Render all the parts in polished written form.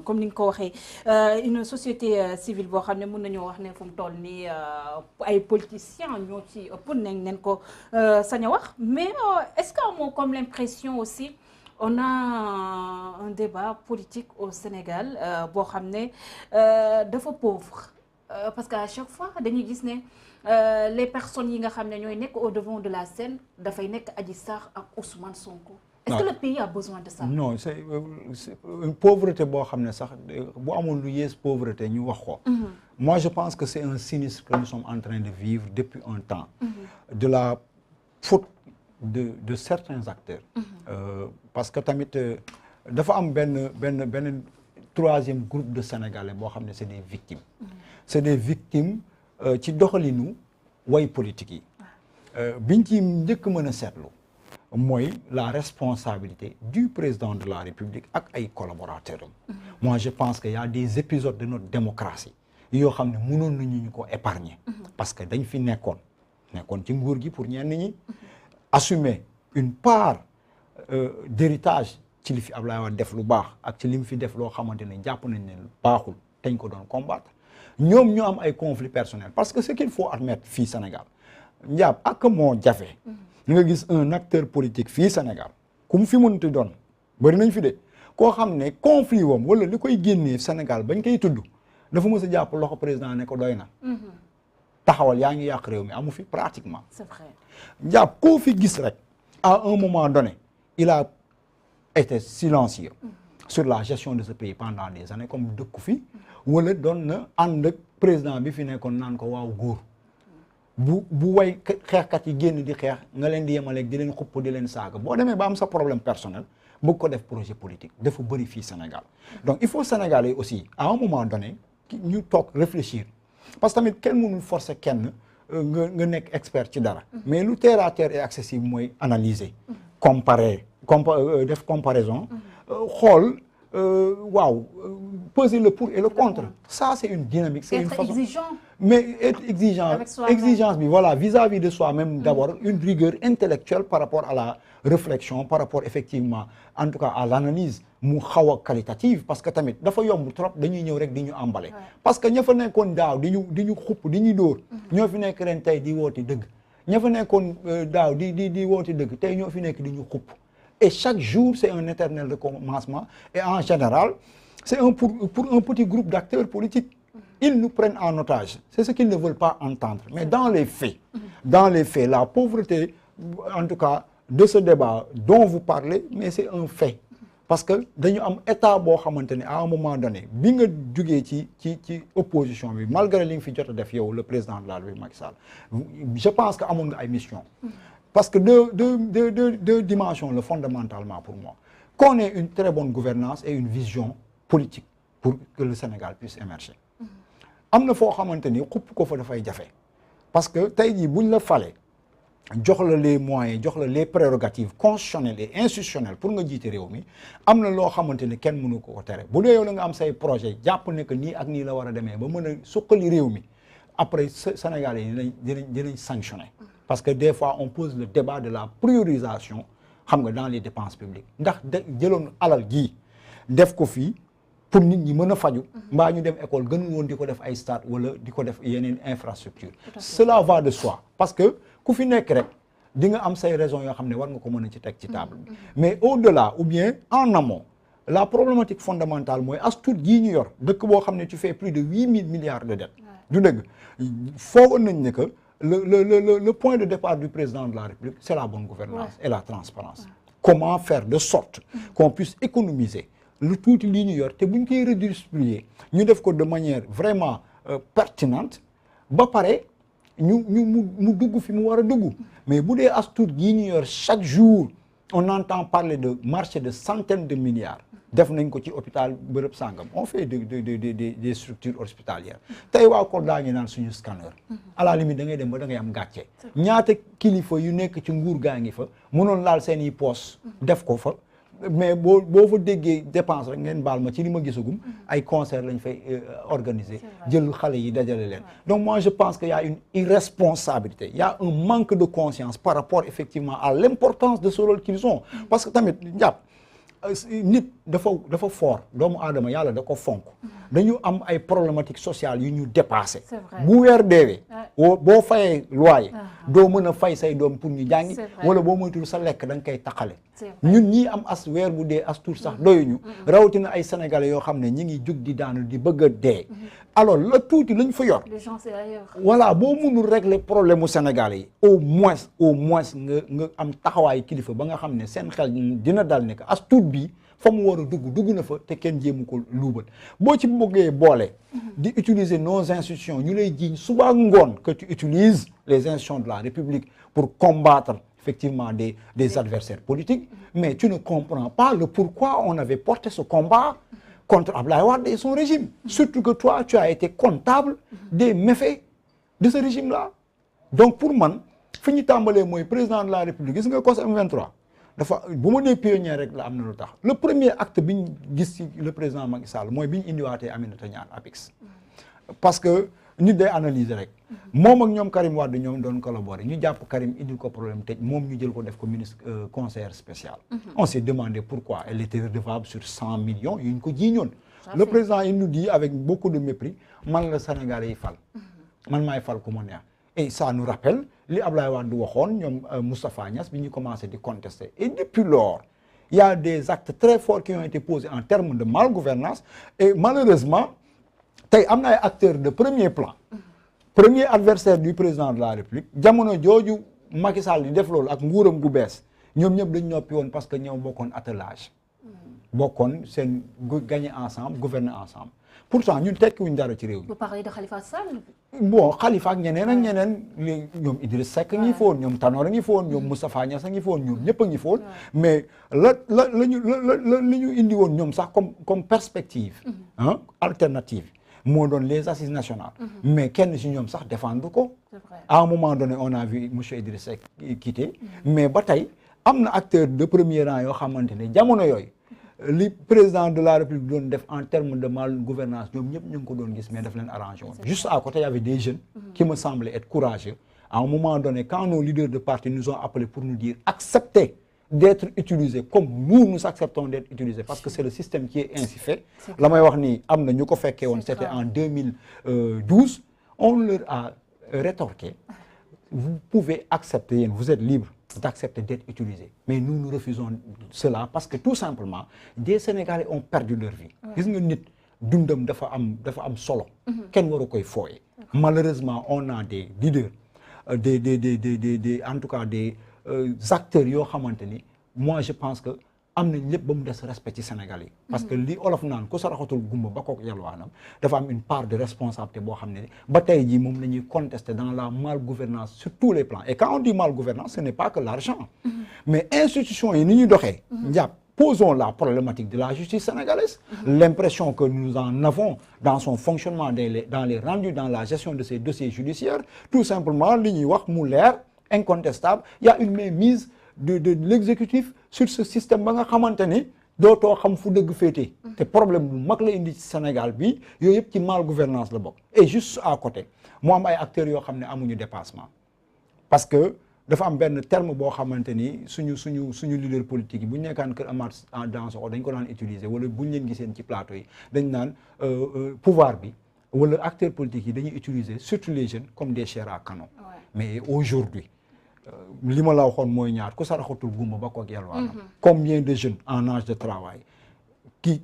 comme ni nga ko waxee une société civile boo xam ne mën nañoo wax ne fu mu toll nii ay politiciens ñoo ci ëpp nañ leen ko sañ a wax mais est-ce que amoo comme l'impression aussi on a un débat politique au Sénégal boo xam ne dafa pauvre parce que à chaque fois dañuy gis ne les personnes yi nga xam ne ñooy nekk au devant de la scène dafay nekk Adji Sarr ak Ousmane Sonko. Est-ce que le pays a besoin de ça? Non, c'est une pauvreté boo xam ne sax bu amoon lu yées pauvreté ñu wax ko. Moi je pense que c'est un sinistre que nous sommes en train de vivre depuis un temps. De la faute de certains acteurs. Parce que tamit dafa am benn troisième groupe de Sénégalais boo xam ne c'est des victimes. C'est des victimes ci doxalinu way politique yi. biñ ci njëkk mën a seetlu mooy la responsabilité du président de la République ak ay collaborateurs am. Moi je pense qu'il y a des épisodes de notre démocratie yoo xam ne mënoon nañu ñu ko épargner. Parce que dañ fi nekkoon ci nguur gi pour ñenn ñi assumer une part d'héritage ci li fi Abdoulaye Wade def lu baax ak ci li mu fi def loo xamante ne jàpp nañ ne baaxul dañ ko doon combattre ñoom ñu am ay conflits personnels parce que ce qu'il faut admettre fii Sénégal njaab ak moo jafe. nga gis un acteur politique fii Sénégal ku mu fi mënti doon bari nañ fi de koo xam ne conflit wam wala li koy génnee Sénégal bañ koy tudd dafa mës a jàpp loxo président ne ko doy na. taxawal yaa ngi yàq réew mi amu fi pratiquement. C'est vrai. Jàpp koo fi gis rek à un moment donné il a été silencieux sur la gestion de ce pays pendant des années comme dëkku fi wala doon na ànd ak président bi fi nekkoon naan ko waaw góor. bu way xeexkat yi génn di xeex nga leen di yemaleeg di leen xupp di leen saaga boo demee ba am sa problème personnel bëgg ko def projet politique dafa bëri fii Sénégal donc il faut Sénégalais aussi à un moment donné ñu toog réfléchir parce que tamit kenn mënul forcer kenn nga nekk expert ci dara mais lu terre à terre et accessible mooy analyser comparer def comparaison xool waaw peser le pour et le contre ça c'est une dynamique c'est une façon exigeant. Mais être exigeant, exigence bi voilà vis-à-vis de soi-même d'abord une rigueur intellectuelle par rapport à la réflexion par rapport effectivement en tout cas à l'analyse mu xaw a qualitative parce que tamit dafa yomb trop dañuy ñëw rek di ñu emballé parce que ña fa nekkoon daaw di ñu xupp di ñu dóor ñoo fi nekk ren tey di wooti dëgg ña fa nekkoon daaw di wooti dëgg tey ñoo fi nekk di ñu xupp et chaque jour c'est un éternel recommencement et en général c'est pour un petit groupe d'acteurs politiques. Ils nous prennent en otage. C'est ce qu'ils ne veulent pas entendre. Mais dans les faits, la pauvreté, en tout cas, de ce débat dont vous parlez, mais c'est un fait. Parce que dañu am état boo xamante ne à un moment donné bi nga jugee ci opposition bi malgré li nga fi jot a def yow le président de la République Macky Sall je pense que amoon nga ay mission parce que deux dimensions le fondamentalement pour moi qu'on ait une très bonne gouvernance et une vision politique pour que le Sénégal puisse émerger am na foo xamante ni xupp ko fa dafay jafe parce que tey jii buñ la fale jox la les moyens jox la les prérogatives constitutionnelles et institutionnelles pour nga jiite réew mi am na loo xamante ni kenn mënu ko tere bu dee yow la nga am say projet jàpp ne que nii ak nii la war a demee ba mën a suqali réew mi après Sénégalais yi dinañ sanctionner parce que des fois on pose le débat de la priorisation xam nga dans les dépenses publiques ndax jëloon alal gii def ko fii pour nit ñi mën a faju mbaa ñu dem école gënu woon di ko def ay stade wala di ko def yeneen infrastructure cela va de soi parce que ku fi nekk rek di nga am say raisons yoo xam ne war nga ko mën a ci teg ci table bi mais au-delà ou bien en amont la problématique fondamentale mooy as tuut gii ñu yor dëkk boo xam ne tu fais plus de 8 000 milliards de dettes du dëgg foogoon nañ ne que le point de départ du président de la République c'est la bonne gouvernance et la transparence comment faire de sorte qu'on puisse économiser lu tuuti lii ñu yor te bu ñu koy redistribuer ñu def ko de manière vraiment pertinente ba pare mu dugg fi mu war a dugg mais bu dee as tuut gii ñu yor chaque jour on entend parler de marché de centaines de milliards def nañ ko ci hôpital bërëb sàngam on fait des structures hospitalières tey waa ko daa ngi naan suñu scanner à la limite da ngay dem ba da ngay am gàcce ñaata kilifa yu nekk ci nguur gaa ngi fa mënoon laal seen i poos def ko fa mais boo fa déggee dépense rek ngeen baal ma ci li ma gisagum ay concert lañ fay organiser jël xale yi dajale leen donc moi je pense qu'il y a une irresponsabilité il y a un manque de conscience par rapport effectivement à l'importance de ce rôle qu'ils ont parce que tamit jàpp nit dafa fort doomu aadama yàlla da ko fonk dañu am ay problématiques sociales yu ñu dépassé bu weer deewee boo fayee loyer doo mën a fay say doom pour ñu jàngi wala boo moytul sa lekk da nga koy taqale ñun ñii am as weer bu dee as tuut sax doyuñu rawatina ay sénégalais yoo xam ne ñi ngi jug di daanu di bëgg a dee alors la tuuti lañ fa yor voilà boo mënul régler problème mu sénégalais yi au moins nga am taxawaayu kilifa ba nga xam ne seen xel dina dal ne que as tuut bi fa mu war a dugg na fa te kenn jéemu ko luubal boo ci bëggee boole di utiliser nos institutions ñu lay jiiñ suba ngoon que tu utilises les institutions de la République pour combattre effectivement des adversaires politiques mais tu ne comprends pas le pourquoi on avait porté ce combat contre Abdoulaye Wade et son régime surtout que toi tu as été comptable des méfaits de ce régime-là donc pour man fi ñu tàmbalee mooy président de la République gis nga COS M23 dafa bu ma nee pionnier rek la am na lu tax le premier acte bi ñu gis ci le président Macky Sall mooy bi ñu indiwaatee Aminata Niane APIX parce que nit day analyser rek moom ak ñoom Karim Wade ñoom doon collaborer ñu jàpp Karim indil ko problème tëj moom ñu jël ko def ko ministre conseiller spécial on s'est demandé pourquoi elle était redevable sur 100 millions yu ñu ko jiiñoon le président il nous dit avec beaucoup de mépris man la Sénégalais yi fal man maay fal ku ma neex et ça nous rappelle li Abdoulaye Wade waxoon ñoom Moustapha Niasse bi ñu commencé di contester et depuis lors il y a des actes très forts qui ont été posés en termes de malgouvernance et malheureusement tey am na ay acteurs de premier plan premier adversaire du président de la République jamono jooju Macky Sall di def loolu ak nguuram gu bees ñoom ñëpp dañ noppi woon parce que ñoo bokkoon attelage bokkoon seen gagner ensemble gouverner ensemble pourtant ñun tekkiwuñ dara ci réew mi. vous parlez de Khalifa Sall. bon Khalifa ak ñeneen ak ñeneen ñoom Idriss Seck ngi foon ñoom Tanor a ngi foon ñoom Moustapha Niasse a ngi foon ñoom ñëpp a ngi foon mais li ñu indi woon ñoom sax comme perspective alternative moo doon les assises nationales mais kenn ci ñoom sax défendre ko à un moment donné on a vu monsieur Idriss Seck quitter mais ba tey am na acteur de premier rang yoo xamante ne jamono yooyu li président de la République doon def en termes de malgouvernance ñoom ñëpp ñu ngi ko doon gis mais daf leen arrangé woon juste à côté il y avait des jeunes qui me semblaient être courageux à un moment donné quand nos leaders de parti nous ont appelés pour nous dire acceptez d'être utilisés comme nous acceptons d'être utilisés parce que c'est le système qui est ainsi fait la may wax ni am na ñu ko fekkee woon c'était en 2012 on leur a rétorqué vous pouvez accepter yéen vous êtes libre d'accepter d'être utilisé mais nous refusons cela parce que tout simplement des Sénégalais ont perdu leur vie gis nga nit dundam dafa am solo kenn waru koy fooye malheureusement on a des leaders des en tout cas des acteurs yoo xamante ni moi je pense que am nañ lépp ba mu des respect ci Sénégal yi parce que li olof naan ku sa raxatul gumba ba kook yalwaanam dafa am une part de responsabilité boo xam ne ba tey jii moom la ñuy contester dans la malgouvernance sur tous les plans et quand on dit malgouvernance ce n'est pas que l'argent mais institutions yi ni ñuy doxee njàpp posons la problématique de la justice sénégalaise l'impression que nous en avons dans son fonctionnement dans les rendus dans la gestion de ces dossiers judiciaires tout simplement li ñuy wax mu leer incontestable il y a une mainmise de l'exécutif sur ce système ba nga xamante ni dootoo xam fu dëgg féete te problème bu mag la indi ci Sénégal bi yooyu yëpp ci mal gouvernance la bokk et juste à côté mu am ay acteurs yoo xam ne amuñu dépassement parce que dafa am benn terme boo xamante ni suñu leader politique yi bu ñu nekkaan kër Amath Dansokho dañ ko daan utiliser wala bu ñu leen giseen ci plateau yi dañ naan pouvoir bi wala acteurs politiques yi dañuy utiliser surtout les jeunes comme des chairs à canon mais aujourd'hui li ma la waxoon mooy ñaar ku saraxatul gumba ba ko ak yalwaanam combien de jeunes en âge de travail qui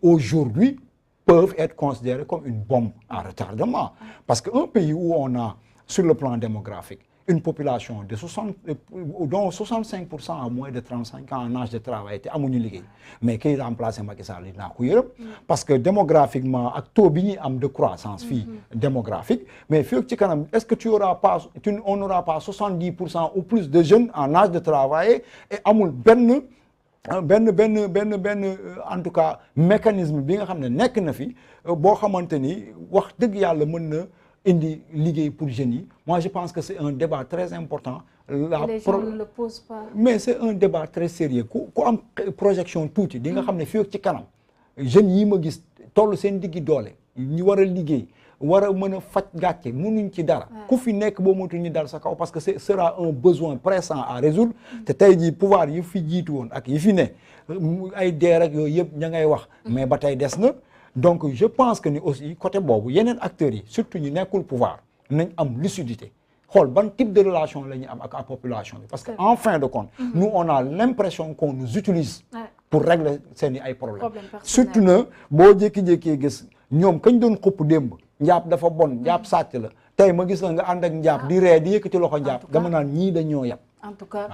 aujourd'hui peuvent être considérés comme une bombe à retardement parce que un pays où on a sur le plan démographique une population de 65% à moins de 35 ans en âge de travail te amuñu liggéey mais kiy remplacer Macky Sall dinaa ko yërëm parce que démographiquement ak taux bi ñuy am de croissance fii démographique mais fii ci kanam est-ce que on n'aura pas 70% ou plus de jeunes en âge de travailler et amul benn en tout cas mécanisme bi nga xam ne nekk na fi boo xamante ni wax dëgg yàlla mën na indi liggéey pour jeunes yi moi je pense que c'est un débat très important les gens ne le posent pas mais c'est un débat très sérieux ku am projection tuuti di nga xam ne fii ci kanam jeunes yi ma gis toll seen diggi doole ñu war a liggéey war a mën a faj gàcce mënuñ ci dara ku fi nekk boo moytu ñu dal sa kaw parce que ce sera un besoin pressant à résoudre te tey jii pouvoir yi fi jiitu woon ak yi fi ne ay dee rek yooyu yëpp ña ngay wax mais ba tey des na donc je pense que ni aussi côté boobu yeneen acteurs yi surtout ñu nekkul pouvoir nañ am lucidité xool ban type de relation la ñuy am ak la population bi parce que en fin de compte nous on a l'impression qu'on nous utilise pour régler seeni ay problèmes surtout na boo jékki-jékkee gis ñoom kañ doon xupp démb njaab dafa bon njaab sàcc la tey ma gis la nga ànd ak njaab di ree di yëkkati loxo njaab dama naan ñii dañoo yab en tout cas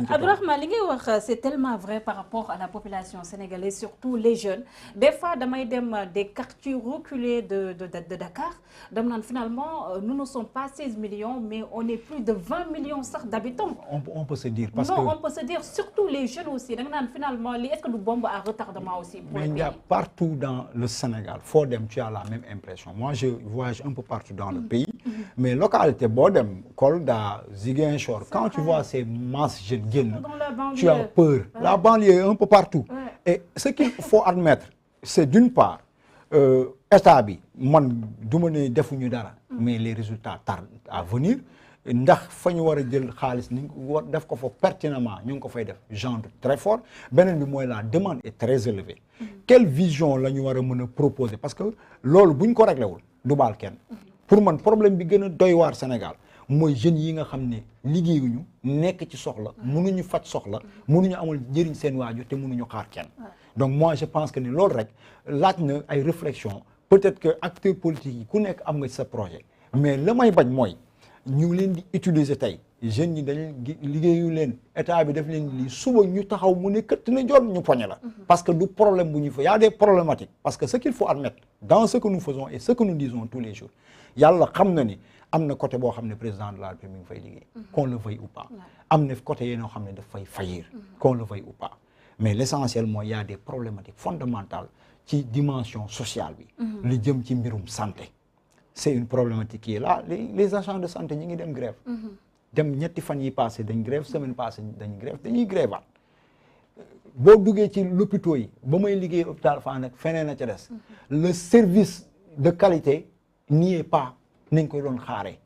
Abdourahmane li ngay wax c'est tellement vrai par rapport à la population sénégalaise surtout les jeunes des fois damay dem des quartiers reculés de Dakar dama naan finalement nous ne sommes pas 16 millions mais on est plus de 20 millions sax d'habitants. On peut se dire parce non, que on peut se dire surtout les jeunes aussi da nga naan finalement lii est-ce que du bombe à retardement aussi pour mais il y a partout dans le Sénégal foo dem tu as la même impression moi je voyage un peu partout dans le pays mais localité boo dem Kolda Ziguinchor quand tu vois ces masses jeunes génn tu as peur la banlieue est un peu partout et ce qu'il faut admettre c'est d'une part état bi man du ma ne defuñu dara mais les résultats tardent à venir ndax fa ñu war a jël xaalis ni war def ko fa pertinemment ñu ngi ko fay def genre très fort beneen bi mooy la demande est très élevée quelle vision la ñu war a mën a proposer parce que loolu buñ ko réglé wul du baal kenn pour man problème bi gën a doy waar Sénégal mooy jeunes yi nga xam ne liggéeyuñu nekk ci soxla mënuñu faj soxla mënuñu amul njëriñ seen waajur te mënuñu xaar kenn donc moi je pense que ni loolu rek laaj na ay réflexion peut-être que acteurs politiques yi ku nekk am nga ci sa projet mais la may bañ mooy ñu leen di utiliser tey jeunes ñi dañu liggéeyu leen état bi def leen lii suba ñu taxaw mu ne këtt na jot ñu poñe la parce que du problème bu ñu fa y a des problématiques parce que ce qu'il faut admettre dans ce que nous faisons et ce que nous disons tous les jours yàlla xam na ni am na côté boo xam ne président de la République mi ngi fay liggéey qu'on le veuille ou pas am na côté yéenoo xam ne daf fay faillir qu'on le veuille ou pas mais l'essentiel mooy y a des problématiques fondamentales ci dimension sociale bi li jëm ci mbirum santé c'est une problématique qui est là les agents de santé ñi ngi dem grève dem ñetti fan yi passé dañ grève semaine passée dañ grève dañuy grévaat boo duggee ci l'hôpitaux yi ba may liggéey hôpital Fann ak feneen a ca des le service de qualité n'y est pas nañ koy doon xaaree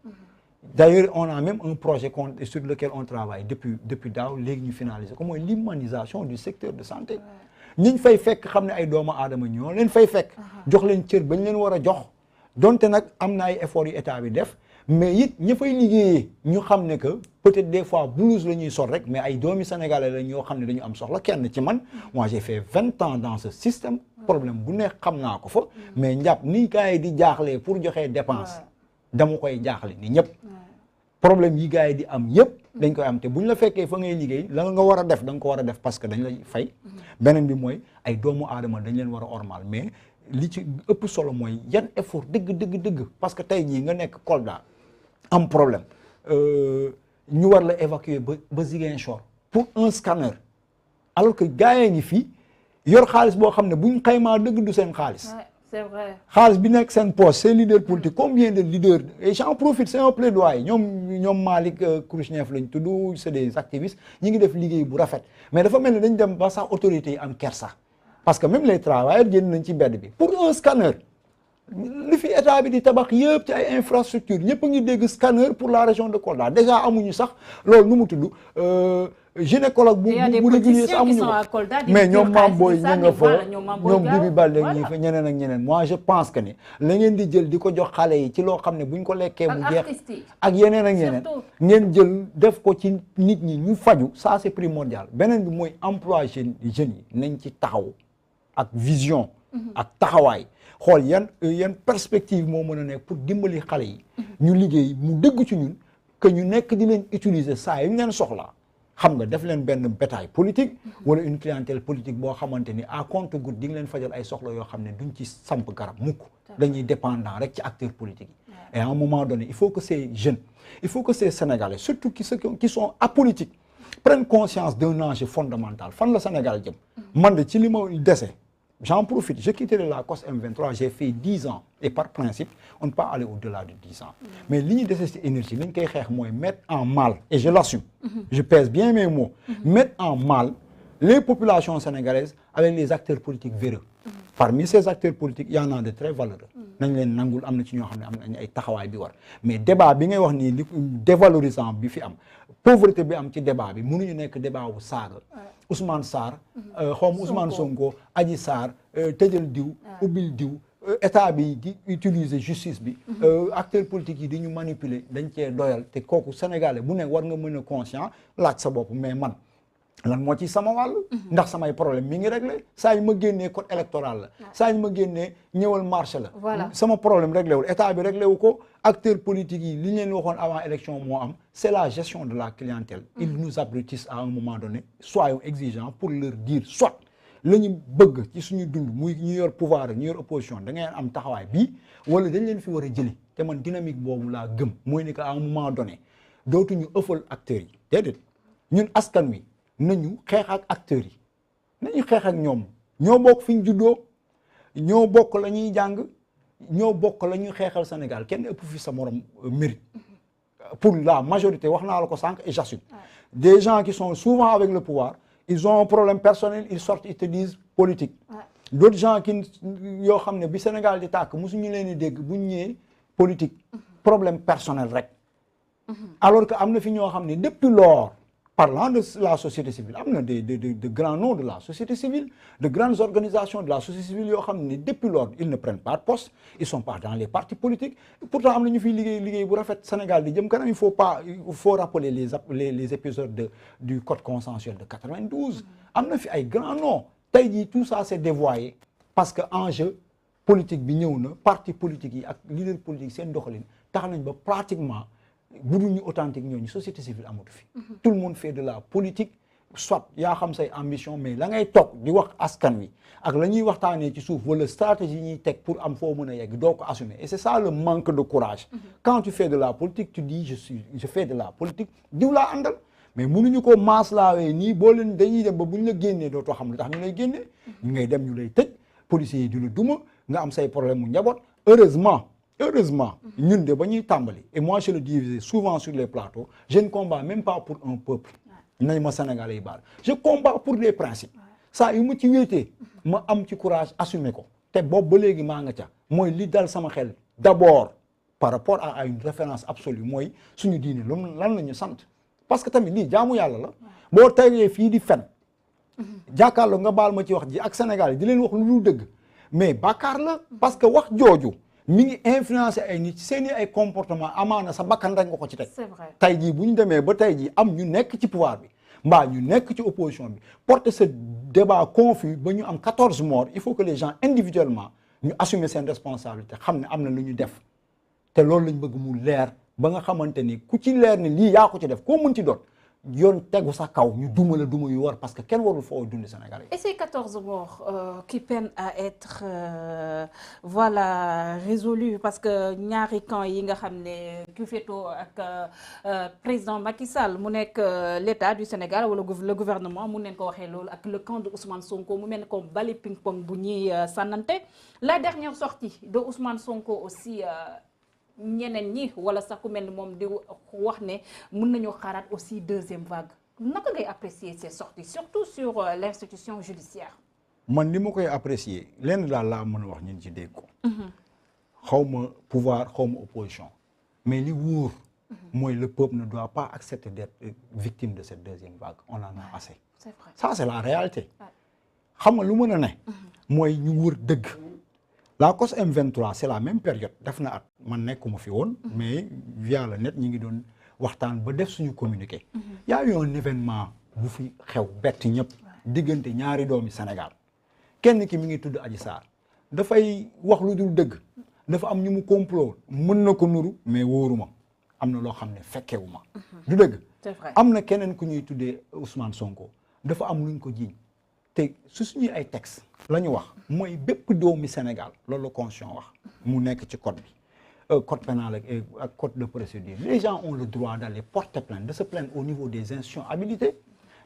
d'ailleurs on a même un projet sur lequel on travaille depuis daaw léegi ñu finaliser ko mooy l'humanisation du secteur de santé ñiñ fay fekk xam ne ay doomu aadama ñoo leen fay fekk jox leen cër bañ leen war a jox donte nag am na ay efforts yu état bi def mais it ña fay liggéeyee ñu xam ne que peut-être des fois blouse la ñuy sol rek mais ay doomi sénégalais la ñoo xam ne dañu am soxla kenn ci man moi j'ai fait 20 ans dans ce système problème bu nekk xam naa ko fa mais njàpp ni gars yi di jaaxlee pour joxe dépense dama koy jaaxle ni ñëpp problème yi gars yi di am yëpp dañ koy am te bu ñu la fekkee fa ngay liggéey la nga war a def da nga ko war a def parce que dañ lay fay beneen bi mooy ay doomu aadama dañ leen war a ormal mais li ci ëpp solo mooy yan effort dëgg parce que tey jii nga nekk Kolda am problème ñu war la évacuer ba Ziguinchor pour un scanner alors que gars yi ngi fii yor xaalis boo xam ne buñ xaymaa dëgg du seen xaalis c'est vrai xaalis bi nekk seen poste ces leaders politiques combien de leaders et j'en profite c'est un plaidoyer ñoom Malick Khrouchtchev lañ tudd c'est des activistes ñi ngi def liggéey bu rafet mais dafa mel ni dañ dem ba sax autorités yi am kersa parce que même les travailleurs génn nañ ci mbedd bi pour un scanner li fi état bi di tabax yëpp ci ay infrastructures ñëpp a ngi dégg scanner pour la région de Kolda déjà amuñu sax loolu nu mu tudd gynécologue bu régulier sax amuñu ko mais ñoom Mame Boye ñu nga fa ñoom Bibi Baldé ñi fa ñeneen ak ñeneen moi je pense que ni la ngeen di jël di ko jox xale yi ci loo xam ne buñ ko lekkee mu jeex ak yeneen ak yeneen ngeen jël def ko ci nit ñi ñu faju ça c'est primordial beneen bi mooy emploi jeunes yi nañ ci taxaw ak vision ak taxawaay xool yan perspective moo mën a nekk pour dimbali xale yi ñu liggéey mu dëgg ci ñun que ñu nekk di leen utiliser saa yu ñu leen soxla xam nga def leen benn bétail politique wala une clientèle politique boo xamante ni à compte-gouttes di nga leen fajal ay soxla yoo xam ne duñ ci samp garab mukk dañuy dépendant rek ci acteurs politiques yi et à un moment donné il faut que ces jeunes il faut que ces Sénégalais surtout ceux qui sont apolitiques prennent conscience d'un enjeu fondamental fan la Sénégal jëm man de ci li ma dese j'en profite je quitterai la COS M23 j'ai fait 10 ans et par principe on ne peut pas aller au-delà de 10 ans mais li ñu dese ci énergie li ñu koy xeex mooy mettre en mal et je l'assume je pèse bien mes mots mettre en mal les populations sénégalaises avec les acteurs politiques véreux. Parmi ces acteurs politiques il y en a de très valeureux. nañ leen nangul am na ci ñoo xam ne am nañ ay taxawaay bi war mais débat bi ngay wax nii li dévalorisant bi fi am pauvreté bi am ci débat bi mënuñu nekk débat wu saaga Ousmane Sarr xawma Ousmane Sonko Adji Sarr tëjal diw ubbil diw état bi di utiliser justice bi acteurs politiques yi di ñu manipuler dañ cee doyal te kooku sénégalais bu ne war nga mën a conscient laaj sa bopp mais man lan moo ci sama wàll ndax samay problème mi ngi réglé saa yu ma génnee code électoral la saa yu ma génnee ñëwal marché la sama problème réglé wul état bi réglé wu ko acteurs politiques yi li ñu leen waxoon avant élection moo am c'est la gestion de la clientèle ils nous abrutissent à un moment donné soyons exigeants pour leur dire soit la ñu bëgg ci suñu dund muy ñu yor pouvoir ñu yor opposition da ngeen am taxawaay bii wala dañ leen fi war a jëli te man dynamique boobu laa gëm mooy ni que à un moment donné dootuñu ëffal acteurs yi déedéet ñun askan wi nañu xeex ak acteurs yi nañu xeex ak ñoom ñoo bokk fi ñu juddoo ñoo bokk la ñuy jàng ñoo bokk la ñuy xeexal Sénégal kenn ëpp fi sa morom mérite pour la majorité wax naa la ko sànq et j'assume des gens qui sont souvent avec le pouvoir ils ont un problème personnel ils sortent ils te disent politique d'autres gens qui yoo xam ne bi Sénégal di tàkk mosuñu leen di dégg bu ñu ñëwee politique problème personnel rek alors que am na fi ñoo xam ne depuis lors parlant de la société civile am na de grands noms de la société civile de grandes organisations de la société civile yoo xam ne depuis lors ils ne prennent pas de poste ils sont pas dans les partis politiques pourtant am na ñu fiy liggéey bu rafet Sénégal di jëm kanam il faut rappeler les épisodes du code consensuel de 92 am na fi ay grands noms tey jii tout ça c'est dévoyé parce que enjeu politique bi ñëw na parti politique yi ak leader politique seen doxalin tax nañ ba pratiquement bu dul ñu authentique ñooñu société civile amatu fi tout le monde fait de la politique soit yaa xam say ambition mais la ngay toog di wax askan wi ak la ñuy waxtaanee ci suuf wala stratégie ñuy teg pour am foo mën a yegg doo ko assumer et c'est ça le manque de courage quand tu fais de la politique tu dis je fais de la politique diw laa àndal mais mënuñu ko maas laawee nii boo leen dañuy dem ba bu ñu la génnee dootoo xam lu tax ñu lay génnee ñu ngay dem ñu lay tëj policiers yi di la duma nga am say problème mu njaboot heureusement ñun de ba ñuy tàmbali et moi je le dis souvent sur les plateaux je ne combats même pas pour un peuple nañ ma Sénégalais yi baal je combats pour des principes saa yu ma ci wéetee ma am ci courage assumer ko te boobu ba léegi maa nga ca mooy li dal sama xel d'abord par rapport à une référence absolue mooy suñu diine lan la ñu sant parce que tamit lii jaamu yàlla la boo tawee fii di fen jàkkaarloo nga baal ma ci wax ji ak Sénégal yi di leen wax lu dul dëgg mais bàkkaar la parce que wax jooju mi ngi influencer ay nit seeni ay comportement amaana sa bakkan rek nga ko ci teg tey jii bu ñu demee ba tey jii am ñu nekk ci pouvoir bi mbaa ñu nekk ci opposition bi porter ce débat confus ba ñu am 14 morts il faut que les gens individuellement ñu assumer seen responsabilité xam ne am na lu ñu def te loolu lañ bëgg mu leer ba nga xamante ni ku ci leer ni lii yaa ko ci def koo mën ci doon yoon tegu sa kaw ñu duma la duma yu war parce que kenn warul foo dund Sénégal yi. Et ces 14 morts qui peinent à être voilà résolus parce que ñaari camp yi nga xam ne ku féetoo ak président Macky Sall mu nekk l'État du Sénégal wala le gouvernement mu neen ko waxee loolu ak le camp de Ousmane Sonko mu mel ni comme bali ping pong bu ñuy sànnante la dernière sortie de Ousmane Sonko aussi. ñeneen ñi wala sax ku mel ni moom di wax ne mën nañoo xaaraat aussi deuxième vague naka ngay apprécier ces sorties surtout sur l'institution judiciaire. man li ma koy apprécier lenn daal laa mën a wax ñun ci dégg ko. xaw ma pouvoir xaw ma opposition mais li wóor. mooy le peuple ne doit pas accepter d'être victime de cette deuxième vague on en a assez. C'est vrai. Ça c'est la réalité. xam nga lu mën a ne. mooy ñu wër dëgg. la COS M23 c'est la même période def na at man nekkuma fi woon mais via le net ñi ngi doon waxtaan ba def suñu communiqué y a eu un événement bu fi xew bett ñëpp diggante ñaari doomi Sénégal kenn ki mi ngi tudd Adji Sarr dafay wax lu dul dëgg dafa am ñu mu complot mën na ko nuru mais wóoruma am na loo xam ne fekkewuma du dëgg am na keneen ku ñuy tuddee Ousmane Sonko dafa am luñ ko jiiñ te su suñuy ay texte la ñu wax mooy bépp doomi Sénégal loolu la constitution wax mu nekk ci code bi code pénal ak code de procédure les gens ont le droit d'aller porter plainte de se plaindre au niveau des institutions habilitées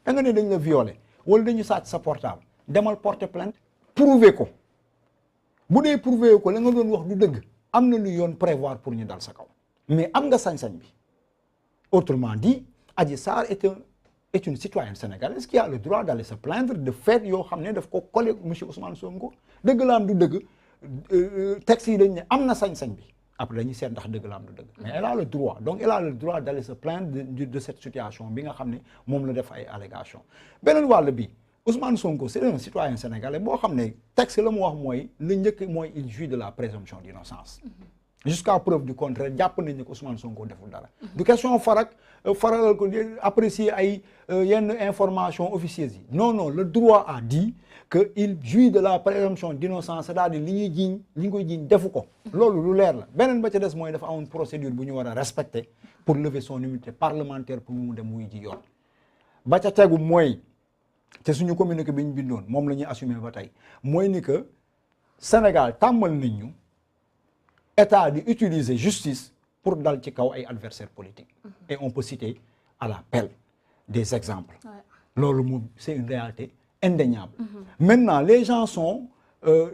da nga ne dañ la violer wala dañu sàcc sa portable demal porter plainte prouver ko bu dee prouver ko la nga doon wax du dëgg am na lu yoon prévoir pour ñu dal sa kaw mais am nga sañ-sañ bi autrement dit Adji Sarr est est une citoyenne sénégalaise qui a le droit d'aller se plaindre de fait yoo xam ne daf ko collé monsieur Ousmane Sonko dëgg la am du dëgg texte yi dañ ne am na sañ-sañ bi après dañuy seet ndax dëgg la am du dëgg mais elle a le droit donc elle a le droit d'aller se plaindre de cette situation bi nga xam ne moom la def ay allégations beneen wàll bi Ousmane Sonko c'est un citoyen sénégalais boo xam ne texte la mu wax mooy lu njëkk mooy il jouit de la présomption d'innocence jusqu'à preuve du contraire jàpp nañ ne que Ousmane Sonko deful dara du question faral ko apprécier ay yenn information officieuse yi non le droit a dit que il jouit de la présomption d'innocence c'est-à-dire li ñu koy jiiñ defu ko loolu lu leer la beneen ba ca des mooy dafa amoon procédure bu ñu war a respecter pour lever son immunité parlementaire pour mu dem wuy ji yoon ba ca tegu mooy te suñu communiqué bi ñu bindoon moom la ñuy assumer ba tey mooy ni que Sénégal tàmmal nañ ñu état di utiliser justice pour dal ci kaw ay adversaires politiques et on peut citer à la pelle des exemples loolu moom c'est une réalité indéniable maintenant les gens sont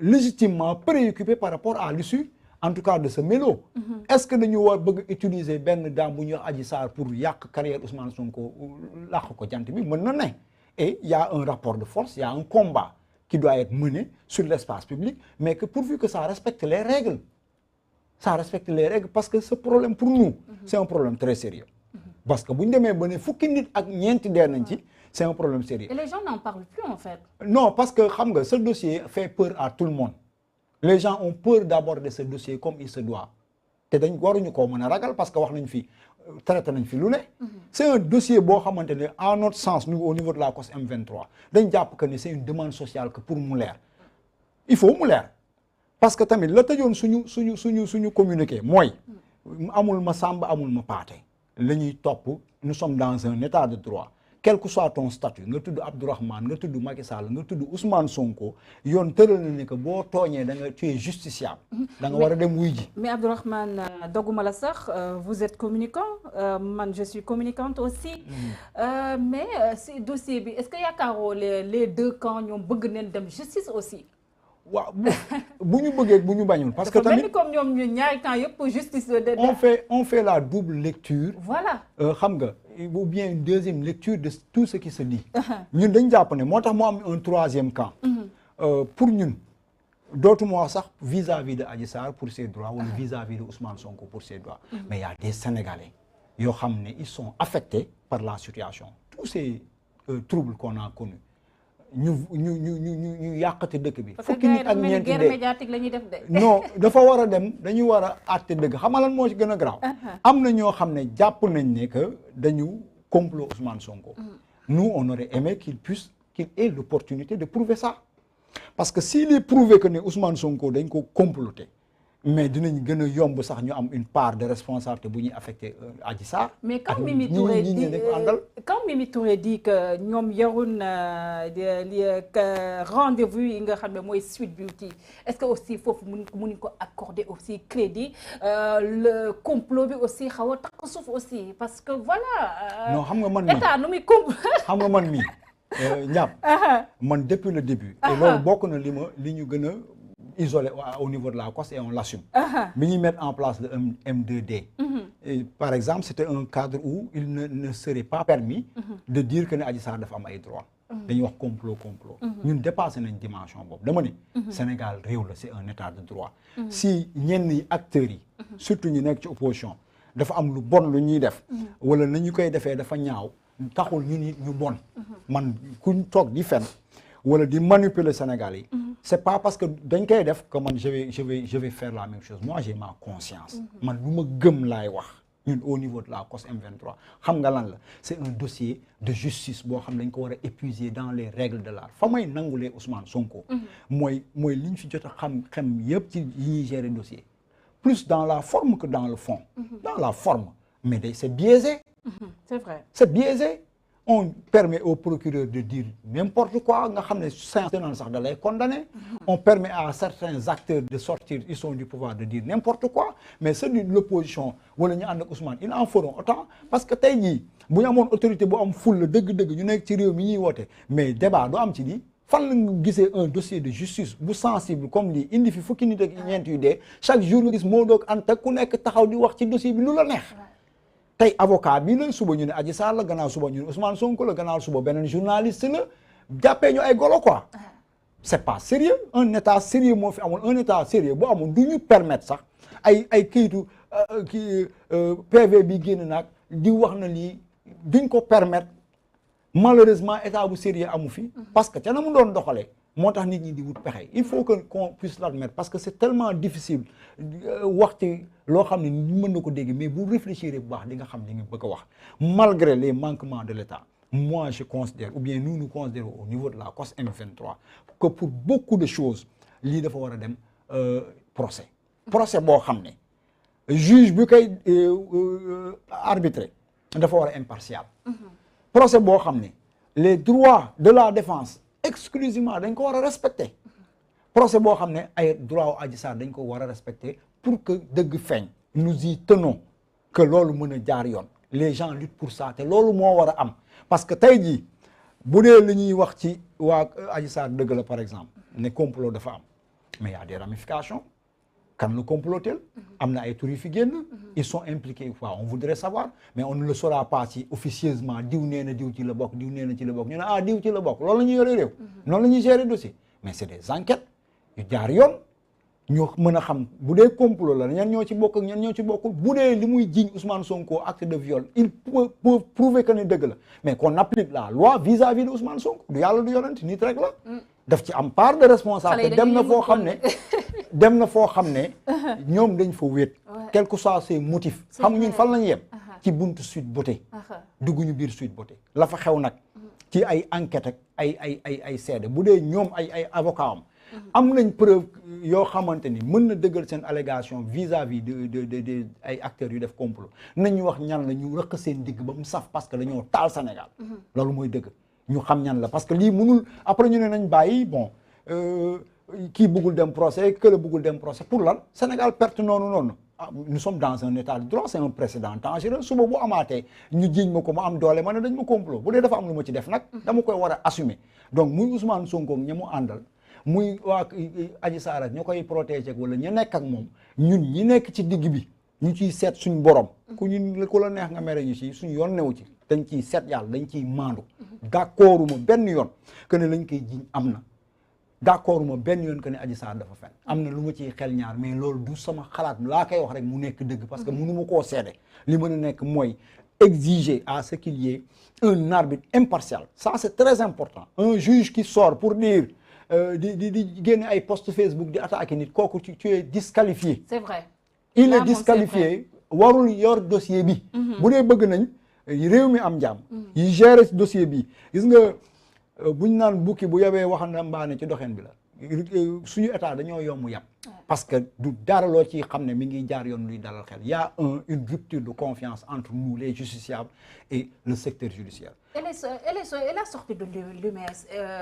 légitimement préoccupés par rapport à l'issue en tout cas de ce mélo est-ce que dañu war bëgg utiliser benn dame bu ñuy wax Adji Sarr pour yàq carrière Ousmane Sonko làq ko jant bi mën na ne et il y a un rapport de force il y a un combat qui doit être mené sur l'espace public mais que pourvu que ça respecte les règles parce que ce problème pour nous c'est un problème très sérieux parce que bu ñu demee ba ne fukki nit ak ñeenti dee nañ ci c'est un problème sérieux et les gens n'en parlent plus en fait non parce que xam nga ce dossier fait peur à tout le monde les gens ont peur d'aborder ce dossier comme il se doit te dañ waruñu koo mën a ragal parce que wax nañ fi traité nañ fi lu ne c'est un dossier boo xamante ne à notre sens nous au niveau de la COS M23 dañ jàpp que ne c'est une demande sociale que pour mu leer il faut mu leer parce que tamit la tëjoon suñu communiqué mooy amul ma sàmba amul ma paate la ñuy topp nous sommes dans un état de droit quel que soit ton statut nga tudd Abdourahmane nga tudd Macky Sall nga tudd Ousmane Sonko yoon tëral na ne que boo tooñee da nga tu es justiciable da nga war a dem wuy ji mais Abdourahmane dogguma la sax vous êtes communicant man je suis communicante aussi mais si dossier bi est-ce que yaakaaroo les deux camps ñoom bëgg neen dem justice aussi waaw bu ñu bëggee bu ñu bañul parce que tamit comme ñoom ñu ñaari camps yëpp justice on fait la double lecture voilà xam nga ou bien une deuxième lecture de tout ce qui se dit ñun dañ jàpp ne moo tax mu am un troisième camp pour ñun dootuma wax sax vis-à-vis de Adji Sarr pour ses droits wala vis-à-vis de Ousmane Sonko pour ses droits mais il y a des Sénégalais yoo xam ne ils sont affectés par la situation tous ces troubles qu'on a connus ñu yàqate dëkk bi. fukki nit ak ñeenti guerre médiatique la ñuy def de. non dafa war a dem dañu war a àtte dëgg xam nga lan moo ci gën a garaaw. am na ñoo xam ne jàpp nañ ne que dañu complot Ousmane Sonko. nous on aurait aimé qu'il ait l'opportunité de prouver ça parce que s'il est prouvé que ne Ousmane Sonko dañ ko comploter mais dinañ gën a yomb sax ñu am une part de responsabilité bu ñuy affecté Adji Sarr. mais quand Mimi Touré dit que ñoom yorun rendez-vous yi nga xam ne mooy Sweet Beauty est-ce que aussi foofu mënuñ ko accorder aussi crédit le complot bi aussi xaw a takk suuf aussi parce que voilà. non xam nga man mii état nu muy complot. xam nga man mii ñàpp man depuis le début. et loolu bokk na li ñu gën a isolé au niveau de la COS et on l'assume. bi ñuy mettre en place le M2D. Et par exemple c'était un cadre où il ne serait pas permis de dire que ne Adji Sarr dafa am ay droits. dañuy wax complot ñun dépassé nañ dimension boobu dama ne Sénégal réew la c'est un état de droit si ñenn acteurs yi surtout ñu nekk ci opposition dafa am lu bon lu ñuy def wala nañu koy defee dafa ñaaw taxul ñu bon man kuñ toog di fen wala di manipuler Sénégal yi c'est pas parce que dañ koy def que man je vais faire la même chose moi j'ai ma conscience man lu ma gëm laay wax ñun au niveau de la COS M23 xam nga lan la c'est un dossier de justice boo xam dañ ko war a épuiser dans les règles de l'art fa may nangulee Ousmane Sonko mooy li ñu fi jot a xam yëpp ci yi ñuy gérer dossier plus dans la forme que dans le fond dans la forme mais c'est biaisé c'est vrai c'est biaisé on permet au procureur de dire n'importe quoi nga xam ne séance tenante sax da lay condamner on permet à certains acteurs de sortir ils sont du pouvoir de dire n'importe quoi mais ceux de l'opposition wala ñu ànd ak Ousmane ils en feront autant parce que tey jii bu ñu amoon autorité bu am fulla dëgg-dëgg ñu nekk ci réew mi ñuy woote mais débat du am ci lii fan la nga gisee un dossier de justice bu sensible comme lii indi fi fukki nit ak ñeent yu dee chaque jour nga gis moo doog Anta ku nekk taxaw di wax ci dossier bi lu la neex tey avocat bi la suba ñu ne Adji Sarr la gannaaw suba ñu ne Ousmane Sonko la gannaaw suba beneen journaliste la jàppee ñu ay golo quoi. c'est pas sérieux un état sérieux moo fi amul un état sérieux bu amul du ñu permettre sax ay kayitu PV bi génn nag di wax na lii duñ ko permettre malheureusement état bu sérieux amu fi. parce que ca na mu doon doxalee moo tax nit ñi di wut pexe il faut que qu'on puisse l'admettre parce que c'est tellement difficile wax ci loo xam ne ni mën na ko dégg mais bu réfléchir bu baax di nga xam li nga bëgg a wax malgré les manquements de l'État. Moi, je considère, ou bien nous considérons au niveau de la COS M23, que pour beaucoup de choses, lii dafa war a dem procès. procès boo xam ne juge bi koy arbitré dafa war a impartial. procès boo xam ne les droits de la défense exclusivement dañ ko war a respecter. procès boo xam ne ay droits u Adji Sarr dañ ko war a respecter pour que dëgg feeñ. nous y tenons que loolu mën a jaar yoon. les gens luttent pour ça te loolu moo war a am. parce que tey jii bu dee li ñuy wax ci waa Adji Sarr dëgg la par exemple ne complot dafa am mais y a des ramifications kan la complotel am na ay tur yu fi génn ils sont impliqués ou pas on voudrait savoir mais on ne le saura pas si officieusement diw nee na diw ci la bokk diw nee na ci la bokk ñu ne diw ci la bokk loolu la ñuy yore réew noonu la ñuy gérer dossier mais c'est des enquêtes yu jaar yoon ñu mën a xam bu dee complot la ñan ñoo ci bokk ak ñan ñoo ci bokkul bu dee li muy jiiñ Ousmane Sonko acte de viol il peut prouver que ne dëgg la mais qu'on applique la loi vis-à-vis de Ousmane Sonko du yàlla du yonent nit rek la daf ci am part de responsabilité dem na foo xam ne dem na foo xam ne ñoom dañ fa wéet quel que soit ses motifs xam ñun fan lañu yem ci buntu Sweet Beauté dugguñu biir Sweet Beauté la fa xew nag ci ay enquête ak ay seede bu dee ñoom ay avocat am nañ preuve yoo xamante ni mën na dëggal seen allégation vis-à-vis de ay acteurs yu def complot nañu wax ñan la ñu rëq seen digg ba mu saf parce que dañoo taal Sénégal loolu mooy dëgg ñu xam ñan la parce que lii mënul après ñu ne nañ bàyyi bon kii bëggul dem procès kële bëggul dem procès pour lan Sénégal perte noonu nous sommes dans un état de droit c'est un précédent dangereux suba bu amaatee ñu jiiñ ma ko ma am doole ma ne dañ ma complot bu dee dafa am lu ma ci def nag dama koy war a assumer donc muy Ousmane Sonko ña mu àndal muy waa Adji Sarr ñoo koy protéger wala ñu nekk ak moom ñun ñi nekk ci digg bi ñu ciy seet suñ borom ku la neex nga mere ñu ci suñ yoon newu ci dañ ciy seet yàlla dañ ciy maandu d'accorduma benn yoon que ne lañ koy jiñ am na d'accorduma benn yoon que ne Adji Sarr dafa fen am na lu ma ciy xel ñaar mais loolu du sama xalaat laa koy wax rek mu nekk dëgg parce que mënu ma koo seede li mën a nekk mooy exiger à ce qu'il y ait un arbitre impartial ça c'est très important un juge qui sort pour dire di génne ay post Facebook di attaquer nit kooku tu es disqualifié. C'est vrai. Il est disqualifié warul yor dossier bi. bu dee bëgg nañ réew mi am jàmm. yi gérer dossier bi gis nga buñ naan bukki bu yabee waxambaane ci doxin bi la suñu état dañoo yomb yàpp. parce que du dara loo ci xam ne mi ngi jaar yoon luy dalal xel y a une rupture de confiance entre nous les justiciables et le secteur judiciaire. Elle est sortie de l'UMS.